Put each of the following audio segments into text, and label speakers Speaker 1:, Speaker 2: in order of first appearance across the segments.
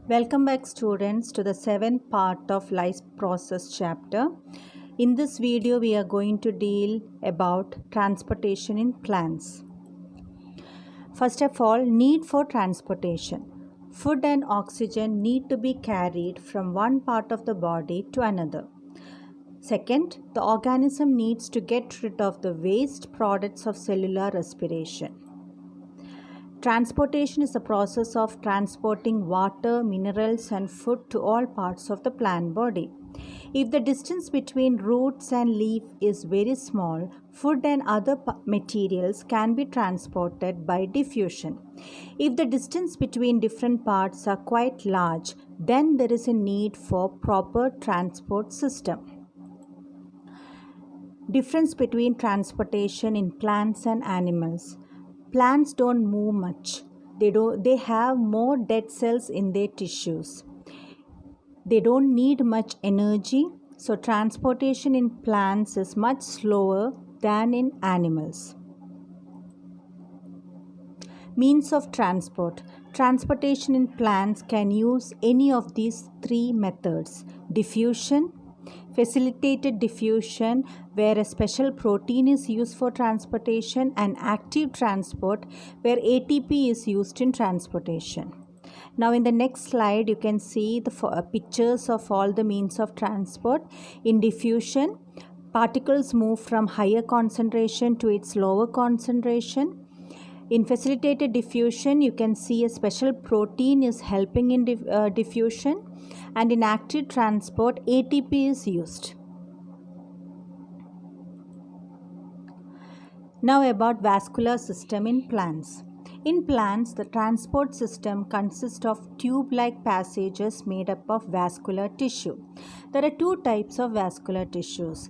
Speaker 1: Welcome back students to the 7th part of life process chapter. In this video we are going to deal about transportation in plants. First of all, need for transportation. Food and oxygen need to be carried from one part of the body to another. Second, the organism needs to get rid of the waste products of cellular respiration. Transportation is the process of transporting water, minerals and food to all parts of the plant body. If the distance between roots and leaf is very small, food and other materials can be transported by diffusion. If the distance between different parts are quite large, then there is a need for proper transport system. Difference between transportation in plants and animals. Plants don't move much. They have more dead cells in their tissues. They don't need much energy, so transportation in plants is much slower than in animals. Means of transport. Transportation in plants can use any of these three methods: diffusion, facilitated diffusion, where a special protein is used for transportation, and active transport, where ATP is used in transportation. Now in the next slide you can see the pictures of all the means of transport. In diffusion, particles move from higher concentration to its lower concentration. In facilitated diffusion, you can see a special protein is helping in diffusion, and in active transport, ATP is used. Now about vascular system in plants. In plants, the transport system consists of tube-like passages made up of vascular tissue. There are two types of vascular tissues.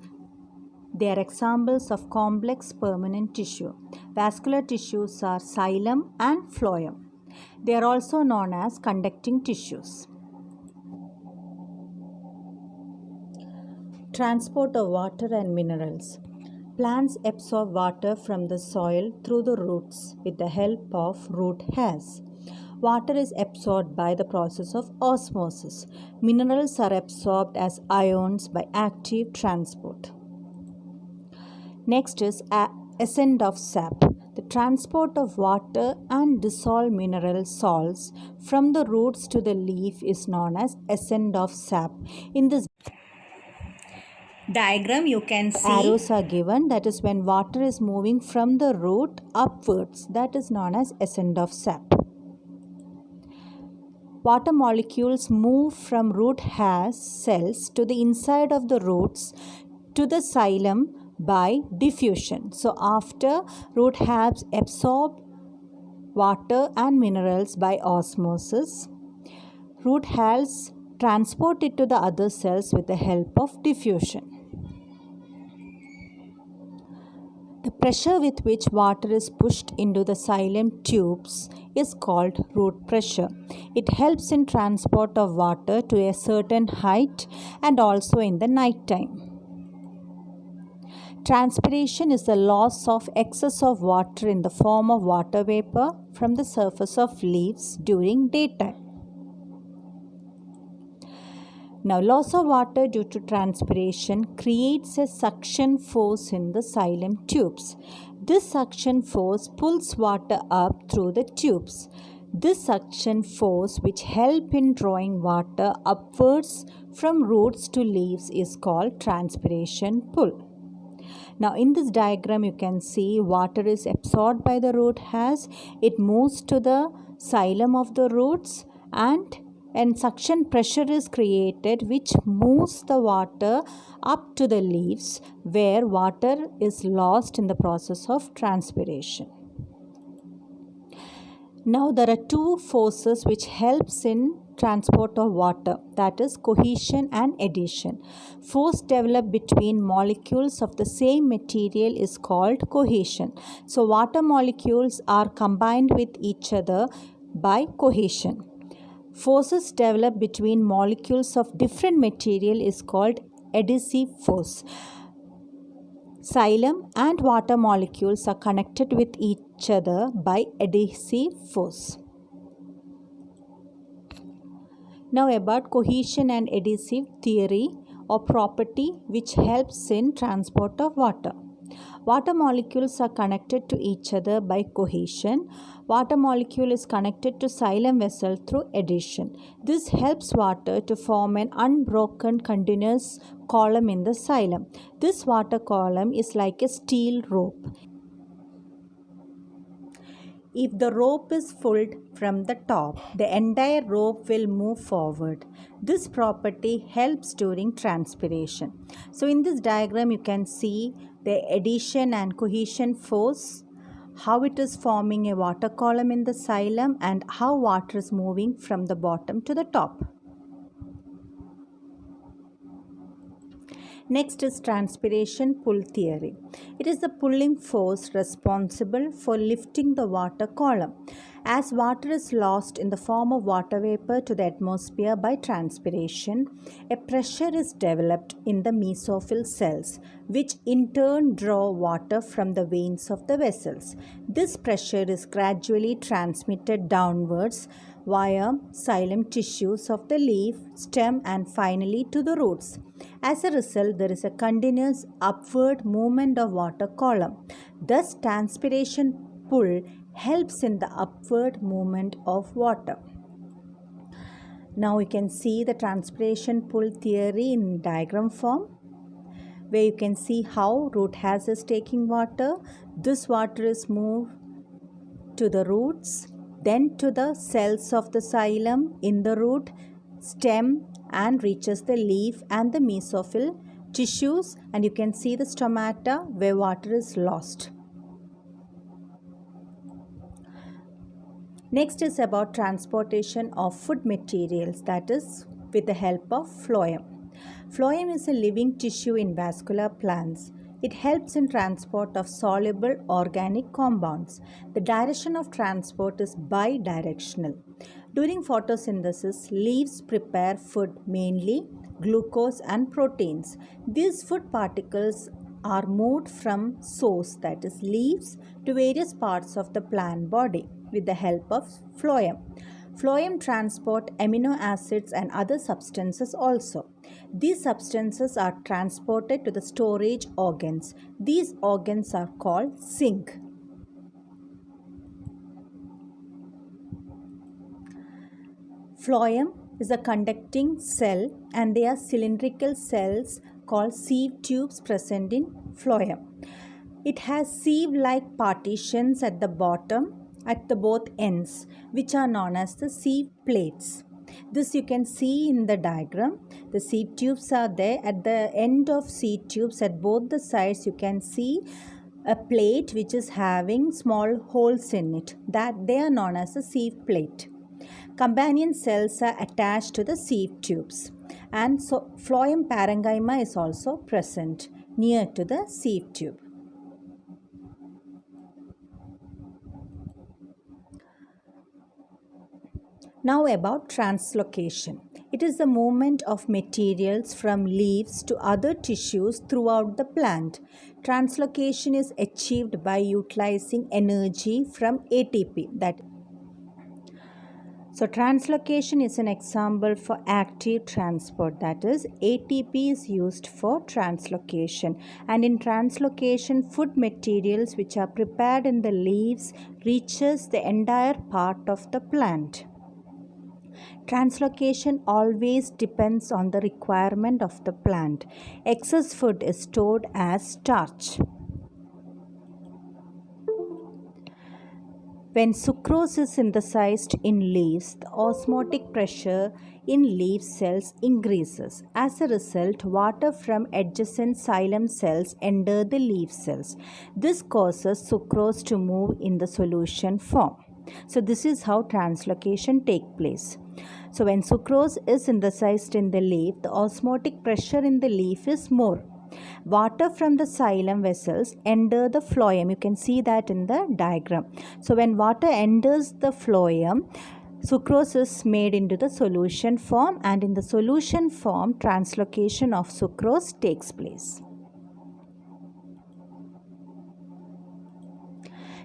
Speaker 1: They are examples of complex permanent tissue. Vascular tissues are xylem and phloem. They are also known as conducting tissues. Transport of water and minerals. Plants absorb water from the soil through the roots with the help of root hairs. Water is absorbed by the process of osmosis. Minerals are absorbed as ions by active transport. Next is ascent of sap. The transport of water and dissolved mineral salts from the roots to the leaf is known as ascent of sap. In this diagram you can see arrows are given, that is when water is moving from the root upwards, that is known as ascent of sap. Water molecules move from root hair cells to the inside of the roots to the xylem by diffusion. So after root hairs absorb water and minerals by osmosis, root hairs transport it to the other cells with the help of diffusion. The pressure with which water is pushed into the xylem tubes is called root pressure. It helps in transport of water to a certain height and also in the night time. Transpiration is the loss of excess of water in the form of water vapor from the surface of leaves during daytime. Now, loss of water due to transpiration creates a suction force in the xylem tubes. This suction force pulls water up through the tubes. This suction force, which helps in drawing water upwards from roots to leaves, is called transpiration pull. Now in this diagram you can see water is absorbed by the root hairs. It moves to the xylem of the roots and suction pressure is created which moves the water up to the leaves where water is lost in the process of transpiration. Now there are two forces which helps in transport of water, that is cohesion and adhesion. Force developed between molecules of the same material is called cohesion. So water molecules are combined with each other by cohesion. Forces developed between molecules of different material is called adhesive force. Xylem and water molecules are connected with each other by adhesive force. Now about cohesion and adhesive theory or property which helps in transport of water. Water molecules are connected to each other by cohesion. Water molecule is connected to xylem vessel through adhesion. This helps water to form an unbroken continuous column in the xylem. This water column is like a steel rope. If the rope is pulled from the top, the entire rope will move forward. This property helps during transpiration. So in this diagram you can see the adhesion and cohesion force, how it is forming a water column in the xylem and how water is moving from the bottom to the top. Next is transpiration pull theory. It is the pulling force responsible for lifting the water column. As water is lost in the form of water vapor to the atmosphere by transpiration, a pressure is developed in the mesophyll cells, which in turn draw water from the veins of the vessels. This pressure is gradually transmitted downwards via xylem tissues of the leaf, stem and finally to the roots. As a result, there is a continuous upward movement of water column. Thus, transpiration pull helps in the upward movement of water. Now you can see the transpiration pull theory in diagram form, where you can see how root hairs is taking water. This water is moved to the roots, then to the cells of the xylem in the root, stem and reaches the leaf and the mesophyll tissues, and you can see the stomata where water is lost. Next is about transportation of food materials, that is with the help of phloem. Phloem is a living tissue in vascular plants. It helps in transport of soluble organic compounds. The direction of transport is bidirectional. During photosynthesis, leaves prepare food, mainly glucose and proteins. These food particles are moved from source, that is leaves, to various parts of the plant body with the help of phloem. Phloem transport amino acids and other substances also. These substances are transported to the storage organs. These organs are called zinc. Phloem is a conducting cell and they are cylindrical cells called sieve tubes present in phloem. It has sieve-like partitions at the bottom at the both ends, which are known as the sieve plates. This you can see in the diagram. The sieve tubes are there. At the end of sieve tubes at both the sides you can see a plate which is having small holes in it. That they are known as the sieve plate. Companion cells are attached to the sieve tubes, and so phloem parenchyma is also present near to the sieve tube. Now about translocation. It is the movement of materials from leaves to other tissues throughout the plant. Translocation is achieved by utilizing energy from ATP. So translocation is an example for active transport, that is ATP is used for translocation, and in translocation food materials which are prepared in the leaves reaches the entire part of the plant. Translocation always depends on the requirement of the plant. Excess food is stored as starch. When sucrose is synthesized in leaves, the osmotic pressure in leaf cells increases. As a result, water from adjacent xylem cells enter the leaf cells. This causes sucrose to move in the solution form. So this is how translocation takes place. So when sucrose is synthesized in the leaf, the osmotic pressure in the leaf is more. Water from the xylem vessels enter the phloem. You can see that in the diagram. So when water enters the phloem, sucrose is made into the solution form, and in the solution form, translocation of sucrose takes place.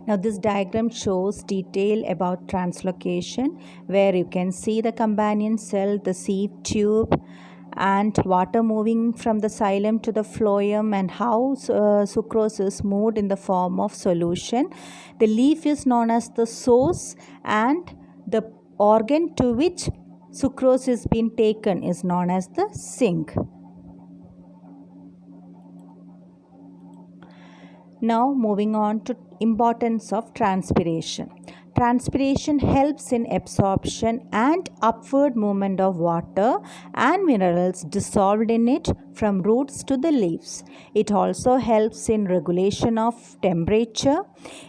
Speaker 1: Now this diagram shows detail about translocation, where you can see the companion cell, the sieve tube, and water moving from the xylem to the phloem, and how sucrose is moved in the form of solution. The leaf is known as the source, and the organ to which sucrose is being taken is known as the sink. Now moving on to importance of transpiration. Transpiration helps in absorption and upward movement of water and minerals dissolved in it from roots to the leaves. It also helps in regulation of temperature.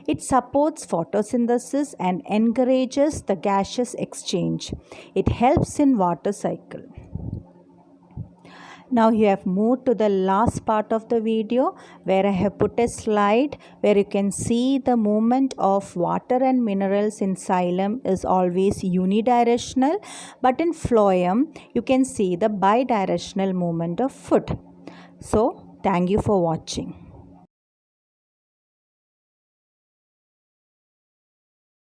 Speaker 1: It supports photosynthesis and encourages the gaseous exchange. It helps in water cycle. Now you have moved to the last part of the video, where I have put a slide where you can see the movement of water and minerals in xylem is always unidirectional, but in phloem you can see the bidirectional movement of food. So thank you for watching.